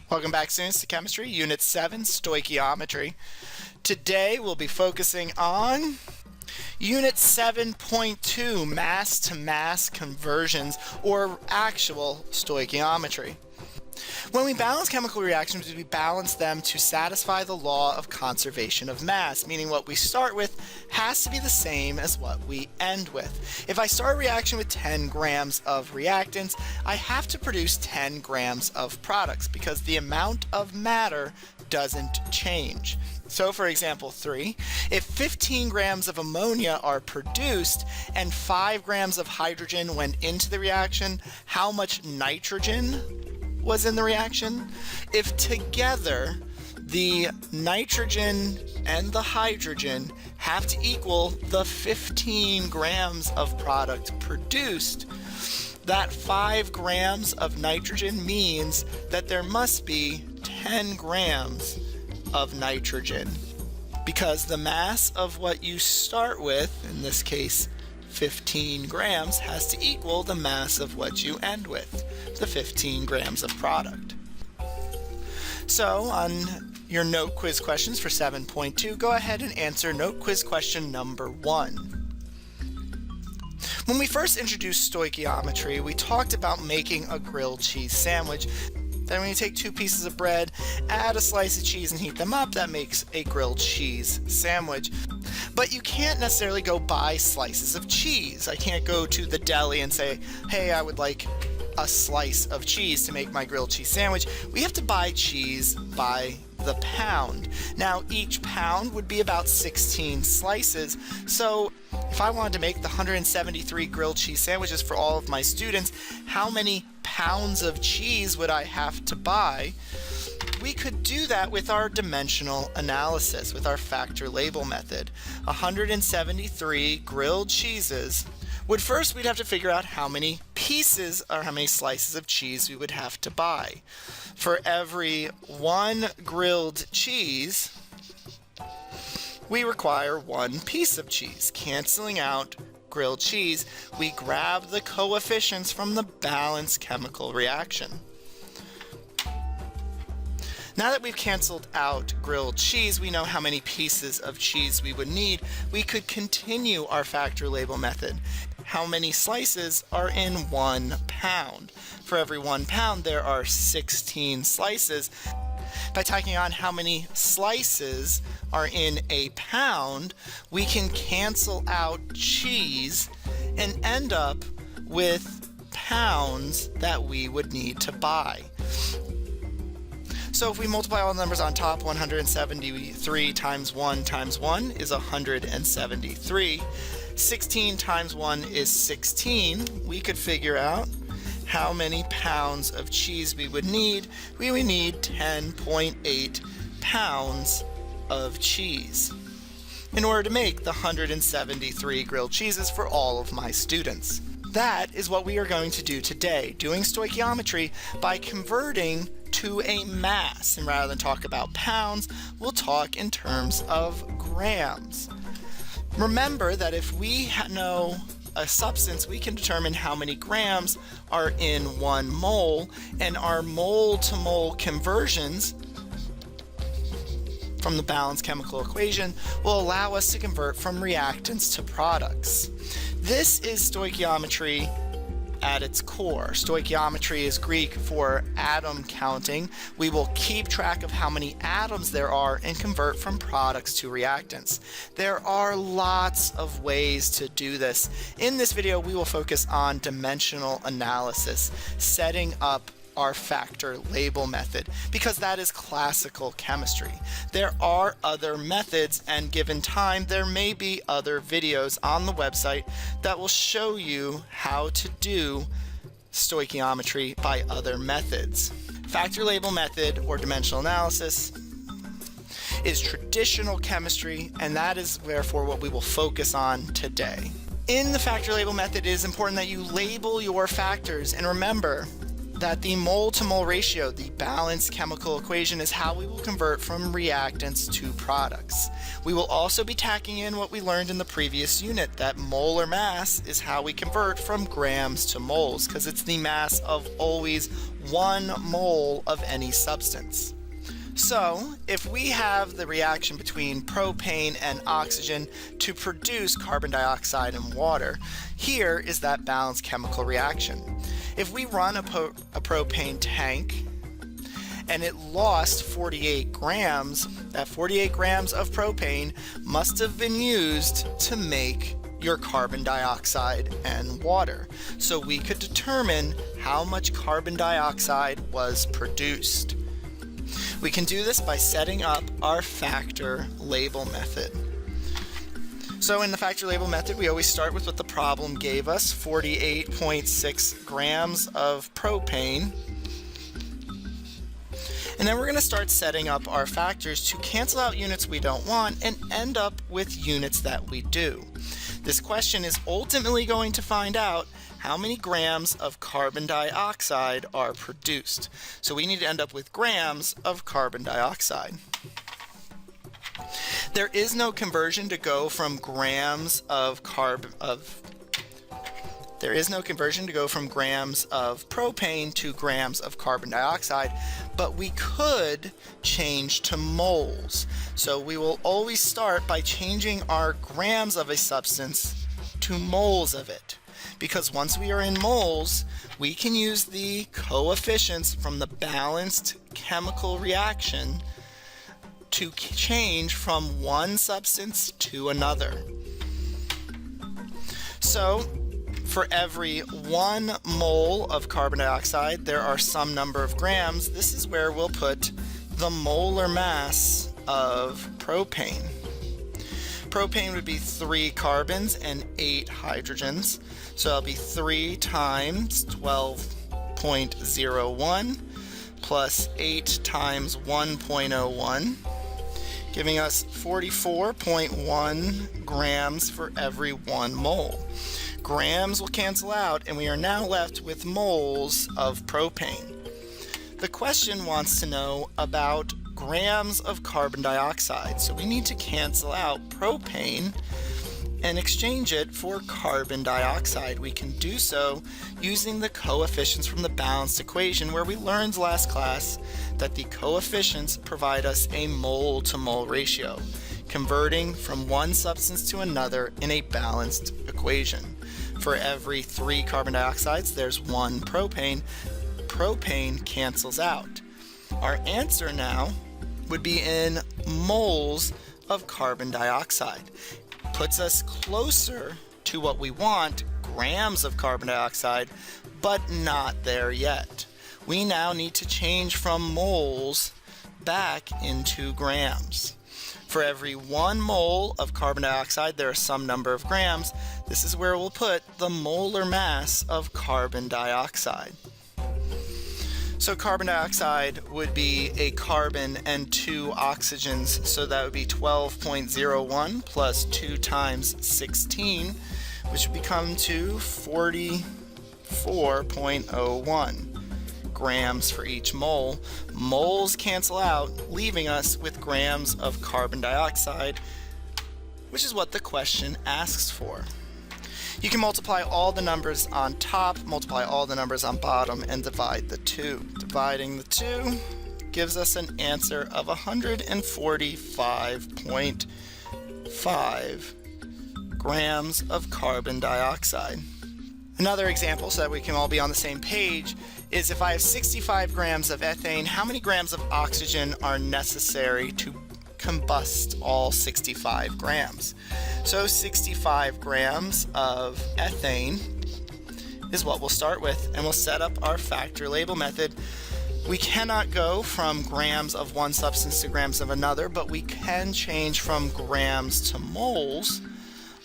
Welcome back, students, to Chemistry, Unit 7, Stoichiometry. Today we'll be focusing on Unit 7.2, mass-to-mass conversions, or actual stoichiometry. When we balance chemical reactions, we balance them to satisfy the law of conservation of mass, meaning what we start with has to be the same as what we end with. If I start a reaction with 10 grams of reactants, I have to produce 10 grams of products because the amount of matter doesn't change. So for example 3, if 15 grams of ammonia are produced and 5 grams of hydrogen went into the reaction, how much nitrogen was in the reaction? If together the nitrogen and the hydrogen have to equal the 15 grams of product produced, that 5 grams of nitrogen means that there must be 10 grams of nitrogen, because the mass of what you start with, in this case 15 grams, has to equal the mass of what you end with, the 15 grams of product. So on your note quiz questions for 7.2, go ahead and answer note quiz question number 1. When we first introduced stoichiometry, we talked about making a grilled cheese sandwich. Then when you take 2 pieces of bread, add a slice of cheese and heat them up, that makes a grilled cheese sandwich. But you can't necessarily go buy slices of cheese. I can't go to the deli and say, hey, I would like a slice of cheese to make my grilled cheese sandwich. We have to buy cheese by the pound. Now each pound would be about 16 slices, so if I wanted to make the 173 grilled cheese sandwiches for all of my students, how many pounds of cheese would I have to buy? We could do that with our dimensional analysis, with our factor label method. 173 grilled cheeses would first, we'd have to figure out how many pieces or how many slices of cheese we would have to buy. For every 1 grilled cheese, we require 1 piece of cheese. Canceling out grilled cheese, we grab the coefficients from the balanced chemical reaction. Now that we've canceled out grilled cheese, we know how many pieces of cheese we would need. We could continue our factor label method. How many slices are in 1 pound? For every 1 pound, there are 16 slices. By tacking on how many slices are in a pound, we can cancel out cheese and end up with pounds that we would need to buy. So if we multiply all the numbers on top, 173 times 1 times 1 is 173. 16 times 1 is 16. We could figure out how many pounds of cheese we would need. We would need 10.8 pounds of cheese in order to make the 173 grilled cheeses for all of my students. That is what we are going to do today, doing stoichiometry by converting to a mass. And rather than talk about pounds, we'll talk in terms of grams. Remember that if we know a substance, we can determine how many grams are in 1 mole, and our mole to mole conversions from the balanced chemical equation will allow us to convert from reactants to products. This is stoichiometry at its core. Stoichiometry is Greek for atom counting. We will keep track of how many atoms there are and convert from products to reactants. There are lots of ways to do this. In this video, we will focus on dimensional analysis, setting up our factor label method, because that is classical chemistry. There are other methods, and given time, there may be other videos on the website that will show you how to do stoichiometry by other methods. Factor label method, or dimensional analysis, is traditional chemistry, and that is therefore what we will focus on today. In the factor label method, it is important that you label your factors, and remember, that the mole-to-mole ratio, the balanced chemical equation, is how we will convert from reactants to products. We will also be tacking in what we learned in the previous unit, that molar mass is how we convert from grams to moles, because it's the mass of always 1 mole of any substance. So, if we have the reaction between propane and oxygen to produce carbon dioxide and water, here is that balanced chemical reaction. If we run a propane tank and it lost 48 grams, that 48 grams of propane must have been used to make your carbon dioxide and water. So we could determine how much carbon dioxide was produced. We can do this by setting up our factor label method. So in the factor label method, we always start with what the problem gave us, 48.6 grams of propane. And then we're going to start setting up our factors to cancel out units we don't want and end up with units that we do. This question is ultimately going to find out how many grams of carbon dioxide are produced. So we need to end up with grams of carbon dioxide. There is no conversion to go from grams of propane to grams of carbon dioxide, but we could change to moles. So we will always start by changing our grams of a substance to moles of it. Because once we are in moles, we can use the coefficients from the balanced chemical reaction to change from one substance to another. So, for every 1 mole of carbon dioxide, there are some number of grams. This is where we'll put the molar mass of propane. Propane would be 3 carbons and 8 hydrogens. So that'll be 3 times 12.01 plus 8 times 1.01, giving us 44.1 grams for every 1 mole. Grams will cancel out, and we are now left with moles of propane. The question wants to know about grams of carbon dioxide, so we need to cancel out propane and exchange it for carbon dioxide. We can do so using the coefficients from the balanced equation, where we learned last class that the coefficients provide us a mole-to-mole ratio, converting from one substance to another in a balanced equation. For every 3 carbon dioxides, there's 1 propane. Propane cancels out. Our answer now would be in moles of carbon dioxide. Puts us closer to what we want, grams of carbon dioxide, but not there yet. We now need to change from moles back into grams. For every 1 mole of carbon dioxide, there are some number of grams. This is where we'll put the molar mass of carbon dioxide. So carbon dioxide would be a carbon and 2 oxygens, so that would be 12.01 plus 2 times 16, which would become to 44.01 grams for each mole. Moles cancel out, leaving us with grams of carbon dioxide, which is what the question asks for. You can multiply all the numbers on top, multiply all the numbers on bottom, and divide the 2. Dividing the 2 gives us an answer of 145.5 grams of carbon dioxide. Another example, so that we can all be on the same page, is if I have 65 grams of ethane, how many grams of oxygen are necessary to combust all 65 grams? So 65 grams of ethane is what we'll start with, and we'll set up our factor label method. We cannot go from grams of one substance to grams of another, but we can change from grams to moles,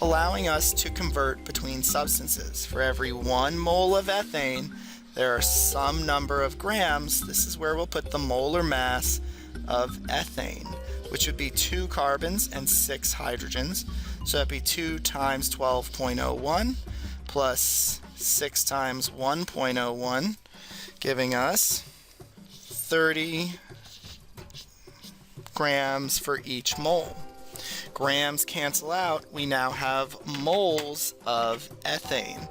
allowing us to convert between substances. For every 1 mole of ethane, there are some number of grams. This is where we'll put the molar mass of ethane, which would be 2 carbons and 6 hydrogens. So that'd be 2 times 12.01 plus 6 times 1.01, giving us 30 grams for each mole. Grams cancel out, we now have moles of ethane.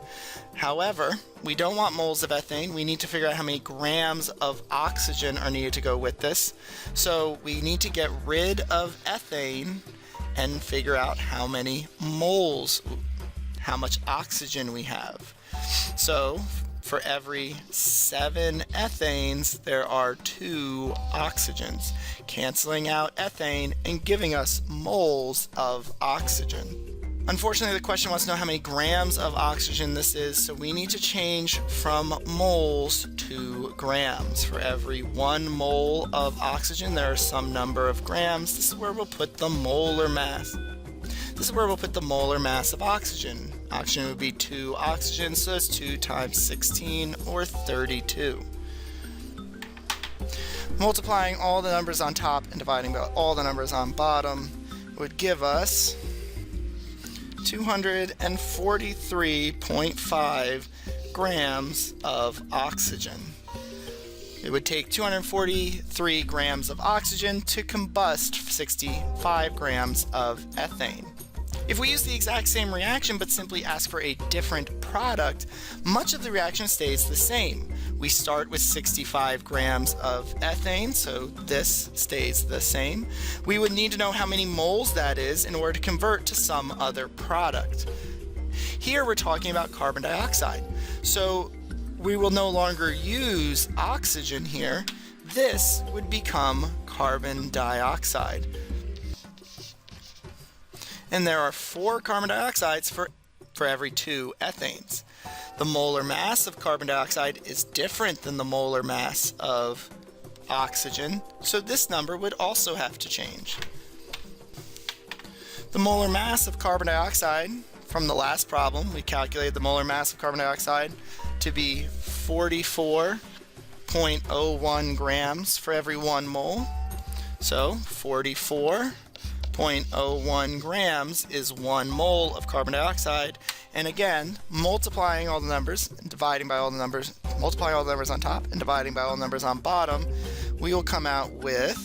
However, we don't want moles of ethane. We need to figure out how many grams of oxygen are needed to go with this. So we need to get rid of ethane and figure out how many moles, how much oxygen we have. So for every 7 ethanes, there are 2 oxygens, canceling out ethane and giving us moles of oxygen. Unfortunately, the question wants to know how many grams of oxygen this is, so we need to change from moles to grams. For every 1 mole of oxygen, there are some number of grams. This is where we'll put the molar mass. This is where we'll put the molar mass of oxygen. Oxygen would be 2 oxygens, so it's 2 times 16, or 32. Multiplying all the numbers on top and dividing by all the numbers on bottom would give us 243.5 grams of oxygen. It would take 243 grams of oxygen to combust 65 grams of ethane. If we use the exact same reaction but simply ask for a different product, much of the reaction stays the same. We start with 65 grams of ethane, so this stays the same. We would need to know how many moles that is in order to convert to some other product. Here we're talking about carbon dioxide, so we will no longer use oxygen here. This would become carbon dioxide. And there are 4 carbon dioxides for every 2 ethanes. The molar mass of carbon dioxide is different than the molar mass of oxygen, so this number would also have to change. The molar mass of carbon dioxide, from the last problem, we calculated the molar mass of carbon dioxide to be 44.01 grams for every 1 mole. So 44.01 grams is 1 mole of carbon dioxide. And again, multiplying all the numbers and dividing by all the numbers, multiplying all the numbers on top and dividing by all the numbers on bottom, we will come out with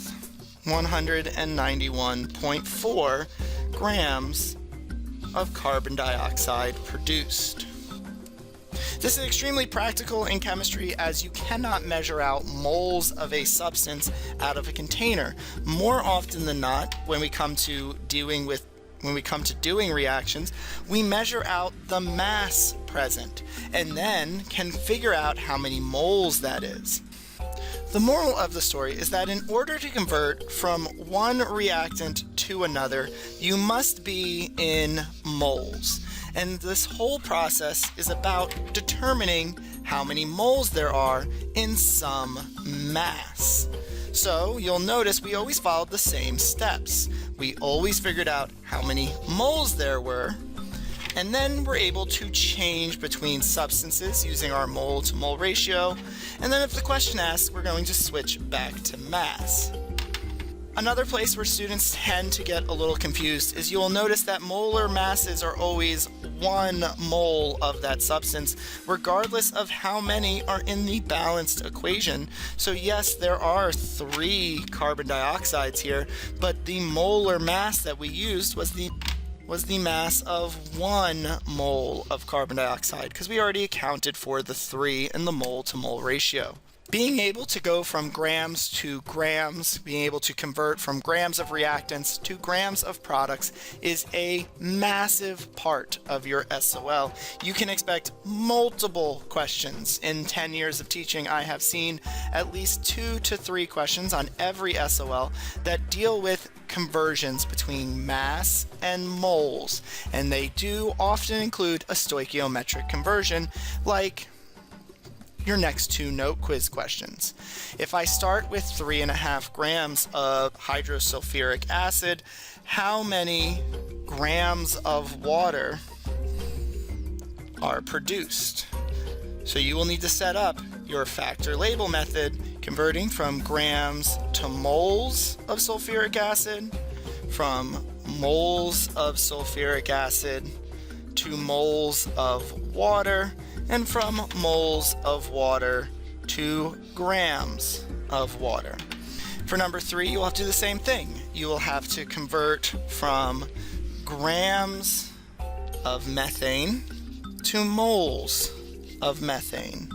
191.4 grams of carbon dioxide produced. This is extremely practical in chemistry, as you cannot measure out moles of a substance out of a container. More often than not, when we come to doing reactions, we measure out the mass present and then can figure out how many moles that is. The moral of the story is that in order to convert from one reactant to another, you must be in moles. And this whole process is about determining how many moles there are in some mass. So you'll notice we always followed the same steps. We always figured out how many moles there were, and then we're able to change between substances using our mole to mole ratio. And then if the question asks, we're going to switch back to mass. Another place where students tend to get a little confused is you'll notice that molar masses are always 1 mole of that substance, regardless of how many are in the balanced equation. So yes, there are 3 carbon dioxides here, but the molar mass that we used was the mass of 1 mole of carbon dioxide, because we already accounted for the 3 in the mole to mole ratio. Being able to go from grams to grams, being able to convert from grams of reactants to grams of products is a massive part of your SOL. You can expect multiple questions. In 10 years of teaching, I have seen at least 2 to 3 questions on every SOL that deal with conversions between mass and moles, and they do often include a stoichiometric conversion, like your next 2 note quiz questions. If I start with 3.5 grams of hydrosulfuric acid, how many grams of water are produced? So you will need to set up your factor label method, converting from grams to moles of sulfuric acid, from moles of sulfuric acid to moles of water, and from moles of water to grams of water. For number 3, you'll have to do the same thing. You will have to convert from grams of methane to moles of methane.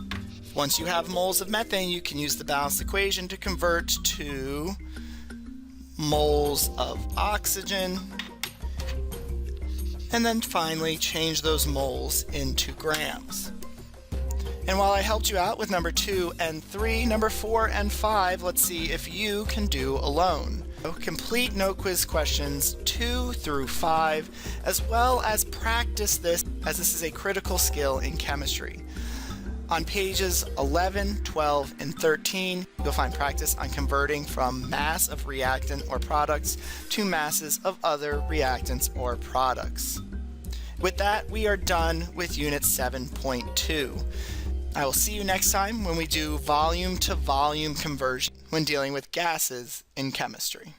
Once you have moles of methane, you can use the balanced equation to convert to moles of oxygen, and then finally change those moles into grams. And while I helped you out with number 2 and 3, number 4 and 5, let's see if you can do alone. Complete note quiz questions 2 through 5, as well as practice this, as this is a critical skill in chemistry. On pages 11, 12, and 13, you'll find practice on converting from mass of reactant or products to masses of other reactants or products. With that, we are done with Unit 7.2. I will see you next time when we do volume to volume conversion when dealing with gases in chemistry.